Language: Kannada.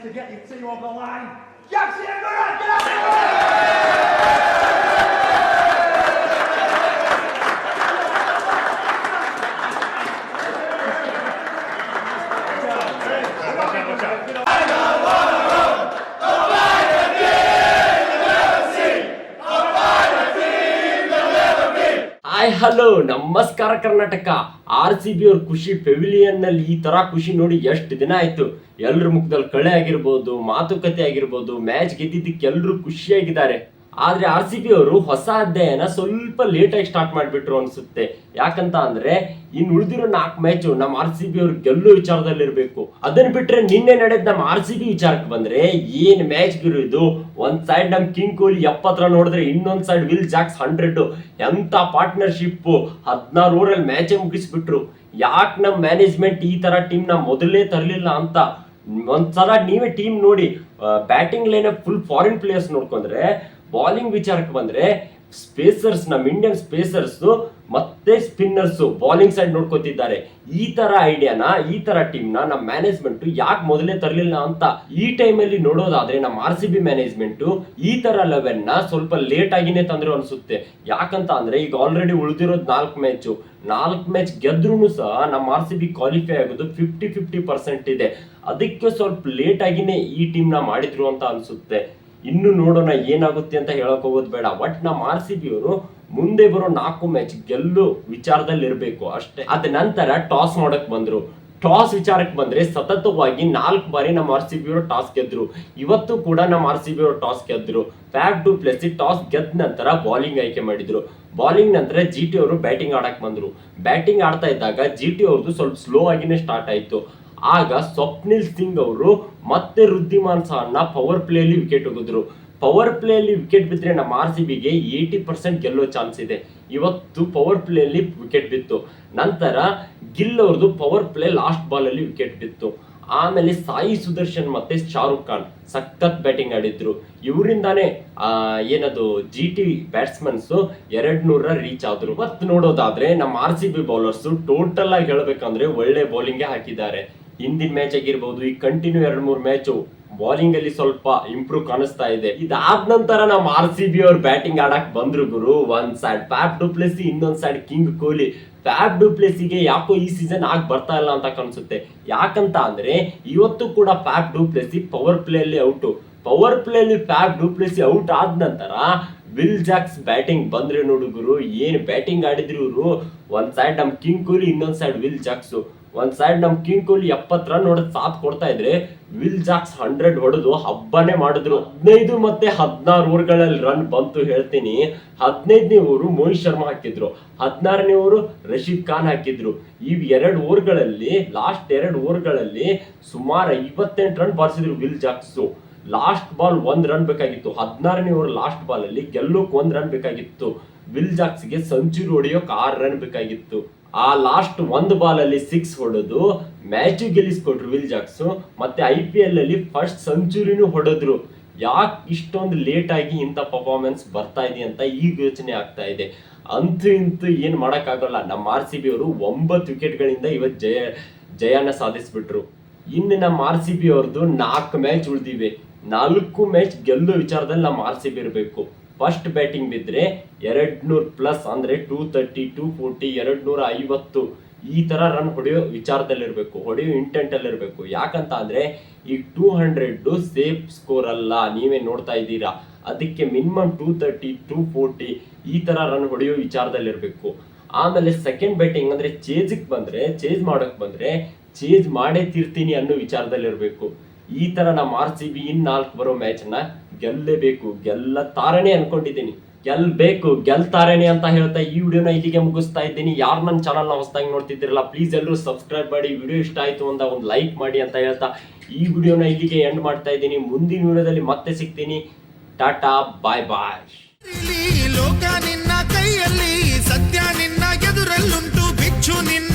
to get your team over the line. Jackson, get out there! Hi hello ನಮಸ್ಕಾರ ಕರ್ನಾಟಕ. RCB ಅವ್ರ ಖುಷಿ ಪೆವಿಲಿಯನ್ ನಲ್ಲಿ ಈ ತರ ಖುಷಿ ನೋಡಿ ಎಷ್ಟು ದಿನ ಆಯ್ತು. ಎಲ್ರ ಮುಖದಲ್ಲಿ ಕಳೆ ಆಗಿರ್ಬೋದು, ಮಾತುಕತೆ ಆಗಿರ್ಬೋದು, ಮ್ಯಾಚ್ ಗೆದ್ದಿದ್ದಕ್ಕೆ ಎಲ್ರು ಖುಷಿಯಾಗಿದ್ದಾರೆ. ಆದ್ರೆ RCB ಅವರು ಹೊಸ ಅಧ್ಯಾಯನ ಸ್ವಲ್ಪ ಲೇಟ್ ಆಗಿ ಸ್ಟಾರ್ಟ್ ಮಾಡ್ಬಿಟ್ರು ಅನ್ಸುತ್ತೆ. ಯಾಕಂತ ಅಂದ್ರೆ ಇನ್ ಉಳಿದಿರೋ 4 ಮ್ಯಾಚ್ ನಮ್ಮ RCB ಅವ್ರು ಗೆಲ್ಲೋ ವಿಚಾರದಲ್ಲಿ ಇರ್ಬೇಕು. ಅದನ್ನ ಬಿಟ್ರೆ ನಿನ್ನೆ ನಡೆದ ನಮ್ಮ RCB ವಿಚಾರಕ್ಕೆ ಬಂದ್ರೆ ಏನ್ ಮ್ಯಾಚ್ ಗುರು ಇದು. ಒಂದ್ ಸೈಡ್ ನಮ್ ಕಿಂಗ್ ಕೊಹ್ಲಿ 70 ರನ್ ನೋಡಿದ್ರೆ ಇನ್ನೊಂದ್ ಸೈಡ್ ವಿಲ್ ಜಾಕ್ಸ್ 100. ಎಂತ ಪಾರ್ಟ್ನರ್ಶಿಪ್, 16 ಓವರಲ್ಲಿ ಮ್ಯಾಚ್ ಮುಗಿಸ್ಬಿಟ್ರು. ಯಾಕೆ ನಮ್ ಮ್ಯಾನೇಜ್ಮೆಂಟ್ ಈ ತರ ಟೀಮ್ ನ ಮೊದಲೇ ತರಲಿಲ್ಲ ಅಂತ ಒಂದ್ಸಲ ನೀವೇ ಟೀಮ್ ನೋಡಿ. Batting line full foreign players ನೋಡ್ಕೊಂಡ್ರೆ, ಬಾಲಿಂಗ್ ವಿಚಾರಕ್ಕೆ ಬಂದ್ರೆ ಸ್ಪೇಸರ್ಸ್, ನಮ್ಮ ಇಂಡಿಯನ್ ಸ್ಪೇಸರ್ಸ್ ಮತ್ತೆ ಸ್ಪಿನ್ನರ್ಸ್ ಬಾಲಿಂಗ್ ಸೈಡ್ ನೋಡ್ಕೋತಿದ್ದಾರೆ. ಈ ತರ ಐಡಿಯಾನ, ಈ ತರ ಟೀಮ್ ನ ನಮ್ಮ ಮ್ಯಾನೇಜ್ಮೆಂಟ್ ಯಾಕೆ ಮೊದಲೇ ತರಲಿಲ್ಲ ಅಂತ ಈ ಟೈಮ್ ಅಲ್ಲಿ ನೋಡೋದಾದ್ರೆ ನಮ್ಮ RCB ಮ್ಯಾನೇಜ್ಮೆಂಟ್ ಈ ತರ ಲೆವೆಲ್ ನ ಸ್ವಲ್ಪ ಲೇಟ್ ಆಗಿನೇ ತಂದ್ರು ಅನ್ಸುತ್ತೆ. ಯಾಕಂತ ಅಂದ್ರೆ ಈಗ ಆಲ್ರೆಡಿ ಉಳಿದಿರೋದು 4 ಮ್ಯಾಚ್ ಗೆದ್ರೂ ಸಹ ನಮ್ಮ RCB ಕ್ವಾಲಿಫೈ ಆಗೋದು 50% ಇದೆ. ಅದಕ್ಕೆ ಸ್ವಲ್ಪ ಲೇಟ್ ಆಗಿನೇ ಈ ಟೀಮ್ ನ ಮಾಡಿದ್ರು ಅಂತ ಅನ್ಸುತ್ತೆ. ಇನ್ನು ನೋಡೋಣ ಏನಾಗುತ್ತೆ ಅಂತ ಹೇಳಕ್ ಹೋಗೋದು ಬೇಡ. ಬಟ್ ನಮ್ಮ RCB ಅವರು ಮುಂದೆ ಬರೋ 4 ಮ್ಯಾಚ್ ಗೆಲ್ಲು ವಿಚಾರದಲ್ಲಿ ಇರಬೇಕು ಅಷ್ಟೇ. ಅದ ನಂತರ ಟಾಸ್ ಮಾಡಕ್ ಬಂದ್ರು. ಟಾಸ್ ವಿಚಾರಕ್ಕೆ ಬಂದ್ರೆ ಸತತವಾಗಿ 4 ಬಾರಿ ನಮ್ಮ RCB ಅವರು ಟಾಸ್ ಗೆದ್ರು. ಇವತ್ತು ಕೂಡ ನಮ್ಮ RCB ಅವರು ಟಾಸ್ ಗೆದ್ರು. ಫ್ಯಾಫ್ ಡು ಪ್ಲೆಸಿ ಟಾಸ್ ಗೆದ್ದ ನಂತರ ಬಾಲಿಂಗ್ ಆಯ್ಕೆ ಮಾಡಿದ್ರು. ಬಾಲಿಂಗ್ ನಂತರ GT ಅವರು ಬ್ಯಾಟಿಂಗ್ ಆಡಕ್ ಬಂದ್ರು. ಬ್ಯಾಟಿಂಗ್ ಆಡ್ತಾ ಇದ್ದಾಗ GT ಅವ್ರದ್ದು ಸ್ವಲ್ಪ ಸ್ಲೋ ಆಗಿನೇ ಸ್ಟಾರ್ಟ್ ಆಯ್ತು. ಆಗ ಸ್ವಪ್ನಿಲ್ ಸಿಂಗ್ ಅವರು ಮತ್ತೆ ವೃದ್ಧಿಮಾನ್ ಸಾಹನ್ನ ಪವರ್ ಪ್ಲೇ ಅಲ್ಲಿ ವಿಕೆಟ್ ಹೋಗಿದ್ರು. ಪವರ್ ಪ್ಲೇ ಅಲ್ಲಿ ವಿಕೆಟ್ ಬಿದ್ರೆ ನಮ್ಮ RCBಗೆ 80% ಗೆಲ್ಲೋ ಚಾನ್ಸ್ ಇದೆ. ಇವತ್ತು ಪವರ್ ಪ್ಲೇ ಅಲ್ಲಿ ವಿಕೆಟ್ ಬಿತ್ತು. ನಂತರ ಗಿಲ್ ಅವ್ರದ್ದು ಪವರ್ ಪ್ಲೇ ಲಾಸ್ಟ್ ಬಾಲ್ ಅಲ್ಲಿ ವಿಕೆಟ್ ಬಿತ್ತು. ಆಮೇಲೆ ಸಾಯಿ ಸುದರ್ಶನ್ ಮತ್ತೆ ಶಾರುಖ್ ಖಾನ್ ಸಖತ್ ಬ್ಯಾಟಿಂಗ್ ಆಡಿದ್ರು. ಇವರಿಂದಾನೇ ಏನದು GT ಬ್ಯಾಟ್ಸ್ಮನ್ಸ್ 200 ರೀಚ್ ಆದ್ರು. ಮತ್ತೆ ನೋಡೋದಾದ್ರೆ ನಮ್ಮ RCB ಬೌಲರ್ಸ್ ಟೋಟಲ್ ಆಗಿ ಹೇಳ್ಬೇಕಂದ್ರೆ ಒಳ್ಳೆ ಬೌಲಿಂಗ್ ಹಾಕಿದ್ದಾರೆ. ಹಿಂದಿನ ಮ್ಯಾಚ್ ಆಗಿರ್ಬೋದು, ಈ ಕಂಟಿನ್ಯೂ 2-3 ಮ್ಯಾಚ್ ಬಾಲಿಂಗ್ ಅಲ್ಲಿ ಸ್ವಲ್ಪ ಇಂಪ್ರೂವ್ ಕಾಣಿಸ್ತಾ ಇದೆ. ಇದಾದ ನಂತರ ನಮ್ಮ RCB ಅವ್ರು ಬ್ಯಾಟಿಂಗ್ ಆಡಕ್ ಬಂದ್ರು ಗುರು. ಒಂದ್ ಸೈಡ್ ಫ್ಯಾಫ್ ಡು ಪ್ಲೆಸಿ, ಇನ್ನೊಂದ್ side king Kohli. Faf du ಪ್ಲೆಸಿಗೆ ಯಾಕೋ ಈ ಸೀಸನ್ ಬರ್ತಾ ಇಲ್ಲ ಅಂತ ಕಾಣಿಸುತ್ತೆ. ಯಾಕಂತ ಅಂದ್ರೆ ಇವತ್ತು ಕೂಡ ಫ್ಯಾಫ್ ಡು ಪ್ಲೆಸಿ ಪವರ್ ಪ್ಲೇ ಅಲ್ಲಿ ಔಟ್. ಪವರ್ ಪ್ಲೇ ಅಲ್ಲಿ ಫ್ಯಾಫ್ ಡು ಪ್ಲೆಸಿ ಔಟ್ ಆದ ನಂತರ ವಿಲ್ ಜಾಕ್ಸ್ ಬ್ಯಾಟಿಂಗ್ ಬಂದ್ರೆ ನೋಡುಗರು, ಏನ್ ಬ್ಯಾಟಿಂಗ್ ಆಡಿದ್ರು ಇವರು. ಒಂದ್ ಸೈಡ್ ನಮ್ ಕಿಂಗ್ ಕೊಹ್ಲಿ, ಇನ್ನೊಂದ್ ಸೈಡ್ ವಿಲ್ ಜಾಕ್ಸ್. ಒಂದ್ ಸೈಡ್ ನಮ್ ಕಿಂಗ್ ಕೊಹ್ಲಿ 70 ರನ್ ಹೊಡೆದ್ ಸಾಥ್ ಕೊಡ್ತಾ ಇದ್ರೆ, ವಿಲ್ ಜಾಕ್ಸ್ 100 ಹೊಡೆದು ಹಬ್ಬನೇ ಮಾಡಿದ್ರು. 15 ಮತ್ತೆ 16 ಓವರ್ಗಳಲ್ಲಿ ರನ್ ಬಂತು ಹೇಳ್ತೀನಿ. 15ನೇ ಓವರು ಮೋಹಿತ್ ಶರ್ಮಾ ಹಾಕಿದ್ರು, 16ನೇ ಓವರು ರಶೀದ್ ಖಾನ್ ಹಾಕಿದ್ರು. ಈ 2 ಓವರ್ಗಳಲ್ಲಿ, ಲಾಸ್ಟ್ 2 ಓವರ್ಗಳಲ್ಲಿ ಸುಮಾರು 58 ರನ್ ಬಾರಿಸಿದ್ರು Will Jacks. Last ball 1 run ಬೇಕಾಗಿತ್ತು. 16ನೇ ಓವರ್ ಲಾಸ್ಟ್ ಬಾಲ್ ಅಲ್ಲಿ ಗೆಲ್ಲೋಕ್ 1 ರನ್ ಬೇಕಾಗಿತ್ತು. ವಿಲ್ ಜಾಕ್ಸ್ಗೆ ಸೆಂಚುರಿ ಹೊಡೆಯೋಕ್ 6 ರನ್ ಬೇಕಾಗಿತ್ತು. ಆ ಲಾಸ್ಟ್ 1 ಬಾಲ್ ಅಲ್ಲಿ 6 ಹೊಡೆದು ಮ್ಯಾಚ್ ಗೆಲ್ಲಿಸ್ಕೊಟ್ರು ವಿಲ್ ಜಾಕ್ಸ್. ಮತ್ತೆ IPL ಅಲ್ಲಿ ಫಸ್ಟ್ ಸೆಂಚುರಿನೂ ಹೊಡೆದ್ರು. ಯಾಕೆ ಇಷ್ಟೊಂದು ಲೇಟ್ ಆಗಿ ಇಂಥ ಪರ್ಫಾರ್ಮೆನ್ಸ್ ಬರ್ತಾ ಇದೆ ಅಂತ ಈಗ ಯೋಚನೆ ಆಗ್ತಾ ಇದೆ. ಅಂತೂ ಇಂತೂ ಏನ್ ಮಾಡಕ್ ಆಗಲ್ಲ. ನಮ್ಮ RCB ಅವರು 9 ವಿಕೆಟ್ಗಳಿಂದ ಇವತ್ತು ಜಯನ ಸಾಧಿಸ್ಬಿಟ್ರು. ಇನ್ನು ನಮ್ಮ RCB ಅವ್ರದ್ದು 4 ಮ್ಯಾಚ್ ಉಳಿದಿವೆ. 4 ಮ್ಯಾಚ್ ಗೆಲ್ಲೋ ವಿಚಾರದಲ್ಲಿ ನಮ್ಮ RCB ಇರಬೇಕು. ಫಸ್ಟ್ ಬ್ಯಾಟಿಂಗ್ ಬಿದ್ರೆ 200+ ಅಂದ್ರೆ 230, 240, 250 ಈ ತರ ರನ್ ಹೊಡೆಯೋ ವಿಚಾರದಲ್ಲಿರ್ಬೇಕು, ಹೊಡೆಯೋ ಇಂಟೆಂಟ್ ಅಲ್ಲಿ ಇರ್ಬೇಕು. ಯಾಕಂತ ಅಂದ್ರೆ ಈಗ 200 ಸೇಫ್ ಸ್ಕೋರ್ ಅಲ್ಲ, ನೀವೇ ನೋಡ್ತಾ ಇದ್ದೀರಾ. ಅದಕ್ಕೆ ಮಿನಿಮಮ್ 230, 240 ಈ ತರ ರನ್ ಹೊಡೆಯೋ ವಿಚಾರದಲ್ಲಿರ್ಬೇಕು. ಆಮೇಲೆ ಸೆಕೆಂಡ್ ಬ್ಯಾಟಿಂಗ್ ಅಂದ್ರೆ ಚೇಸ್ ಮಾಡಕ್ ಬಂದ್ರೆ ಚೇಸ್ ಮಾಡೇ ತೀರ್ತೀನಿ ಅನ್ನೋ ವಿಚಾರದಲ್ಲಿರ್ಬೇಕು. ಈ ತರ ನಮ್ಮ RCB ಇನ್ 4 ಬರೋ ಮ್ಯಾಚ್ ನ ಗೆಲ್ಲೇಬೇಕು, ಗೆಲ್ಲತಾರನೆ ಅನ್ಕೊಂಡಿದ್ದೀನಿ. ಗೆಲ್ತಾರೇನೆ ಅಂತ ಹೇಳ್ತಾ ಈ ವಿಡಿಯೋನ ಇಲ್ಲಿಗೆ ಮುಗಿಸ್ತಾ ಇದ್ದೀನಿ. ಯಾರು ನನ್ನ ಚಾನಲ್ ನ ಹೊಸದಾಗಿ ನೋಡ್ತಿದ್ದೀರಲ್ಲ, ಪ್ಲೀಸ್ ಎಲ್ಲರೂ ಸಬ್ಸ್ಕ್ರೈಬ್ ಮಾಡಿ. ವಿಡಿಯೋ ಇಷ್ಟ ಆಯ್ತು ಅಂತ ಒಂದು ಲೈಕ್ ಮಾಡಿ ಅಂತ ಹೇಳ್ತಾ ಈ ವಿಡಿಯೋನ ಇಲ್ಲಿಗೆ ಎಂಡ್ ಮಾಡ್ತಾ ಇದ್ದೀನಿ. ಮುಂದಿನ ವಿಡಿಯೋದಲ್ಲಿ ಮತ್ತೆ ಸಿಗ್ತೀನಿ. ಟಾಟಾ, ಬಾಯ್ ಬಾಯ್. ಲೋಕ ನಿನ್ನ ಕೈಯಲ್ಲಿ, ಸತ್ಯ ನಿನ್ನ ಎದುರಲ್ಲುಂಟು, ಭಿಕ್ಷು ನಿನ್ನ